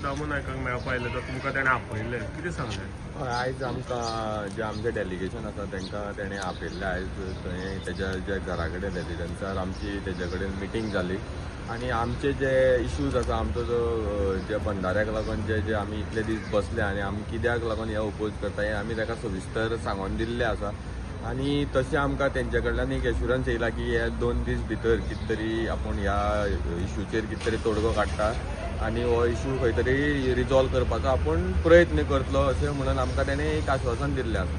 दामू नायकाक मेळपा आयले तर तुमकां ताणें आपयले कितें सांगलें? आयज आमकां जे आमचें डेलिगेशन आसा तांकां ताणें आपयल्लें आयज थंय तेज्या जे घरा कडेन रेजिडन्सार आमची तेजे कडेन मिटींग जाली आनी आमचे जे इश्यूज आसा आमचो जो जे बंधाऱ्याक लागून जे आमी इतले दीस बसले आनी आमी कित्याक लागून हे ओपोज करता हें आमी ताका सविस्तर सांगून दिल्लें आसा आनी तशें आमकां तेंचे कडल्यान एक एश्युरन्स येयला की हे 2 दीस भितर कितें तरी आपूण ह्या इश्यूचेर कितें तरी तोडगो काडटा आनी हो इश्यू खंय तरी रिजॉल्व करपाचो आपूण प्रयत्न करतलो अशें म्हणून आमकां ताणें एक आश्वासन दिल्लें आसा.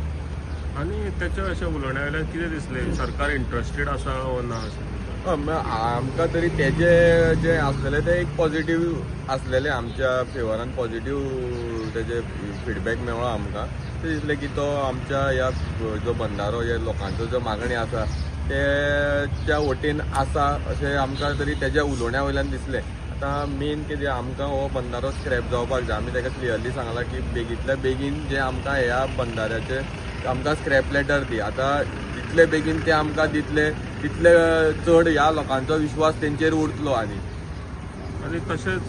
आनी तेच्या अशें उलोवण्या वयल्यान कितें दिसलें सरकार इंट्रस्टेड आसा वो ना अशें? आमकां तरी तेजे जे आसलेले ते एक पॉझिटिव्ह आसलेले आमच्या फेवरान पॉझिटिव्ह तेजे फिडबॅक मेळ्ळो आमकां. ते दिसलें की तो आमच्या ह्या जो बंधारो हे लोकांचो जो मागणी आसा त्या वटेन आसा अशें आमकां तरी तेज्या उलोवण्या वयल्यान दिसलें. आतां मेन कितें आमकां हो बंधारो स्क्रॅप जावपाक जाय. आमी ताका क्लियरली सांगलां की बेगींतल्या बेगीन जे आमकां ह्या बंधाऱ्याचे आमकां स्क्रॅप लेटर दी. आतां जितले बेगीन ते आमकां दितले तितले चड ह्या लोकांचो विश्वास तेंचेर उरतलो. आनी तशेंच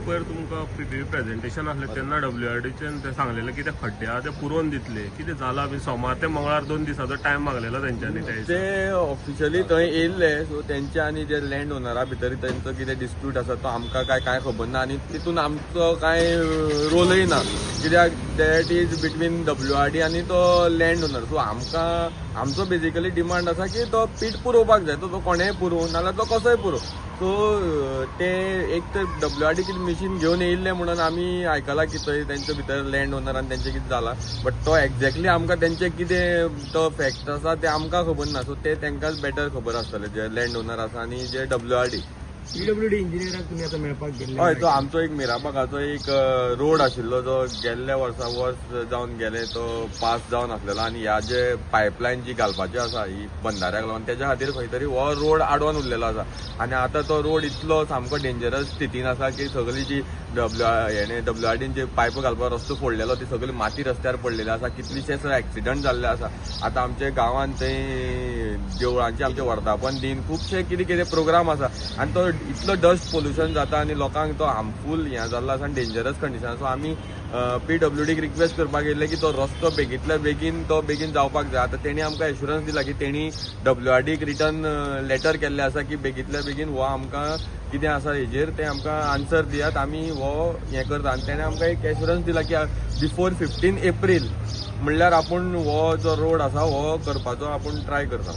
पयर तुमकां प्रेजेंटेशन आसलें तेन्ना WRDच्यान ते सांगलेलें की ते खड्डे आहा ते पुरोवन दितले. कितें जालां बी? सोमार ते मंगळार 2 दिसाचो टायम मागलेलो तेंच्यांनी. ते ऑफिशियली थंय येयल्ले सो तेंचे आनी जे लँड ओनरा भितर तेंचो कितें डिस्प्यूट आसा तो आमकां कांय खबर ना आनी तितून आमचो कांय रोलय ना कित्याक दॅट इज बिटवीन WRD आनी तो लँड ओनर. सो आमचो बेजिकली डिमांड आसा की तो पीट पुरोवपाक जाय. तो कोणेंय पुरोव नाल्यार तो कसोय पुरोव. सो ते एक तर WRD कितें मिशीन घेवन येयल्ले म्हणून आमी आयकलां की थंय तेंचे भितर लँड ओनर आनी तेंचें कितें जालां बट तो एक्झॅक्टली आमकां तेंचें कितें तो फॅक्ट आसा ते आमकां खबर ना. सो ते तेंकांच बेटर खबर आसतलें जे लँड ओनर आसा आनी जे WRD. PWD इंजिनियराक तुमी आतां मेळपाक गेल्ले? हय, तो आमचो एक मिराबागाचो एक रोड आशिल्लो जो गेल्ल्या वर्स जावन गेले तो पास जावन आसलेलो आनी ह्या जे पायपलायन जी घालपाची आसा ही बंधाऱ्याक लागून तेच्या खातीर खंय तरी हो रोड आडवून उरलेलो आसा आनी आतां तो रोड इतलो सामको डेंजरस स्थितीन आसा की सगळी जी WRDन जे पायप घालपाक रस्तो फोडलेलो ती सगळी माती रस्त्यार पडलेली आसा. कितलीशेच एक्सिडंट जाल्ले आसा. आतां आमच्या गांवांत थंय देवळांचें आमचें वर्धापन दिन खुबशे कितें कितें प्रोग्राम आसा आनी तो इतलो डस्ट पोल्युशन जाता आनी लोकांक तो हार्मफूल हें जाल्लो आसा आनी डेंजरस कंडिशन. सो आमी PWDक रिक्वेस्ट करपाक येयल्ले की तो रस्तो बेगींतल्या बेगीन जावपाक जाय. आतां तेणी आमकां एश्युरन्स दिला की तेणी WRDक रिटर्न लेटर केल्लें आसा की बेगींतल्या बेगीन हो आमकां कितें आसा हेजेर ते आमकां आन्सर दियात आमी हो हें करता. आनी तेणें आमकां एक एश्युरन्स दिला की बिफोर 15 एप्रील म्हणल्यार आपूण हो जो रोड आसा हो करपाचो आपूण ट्राय करता.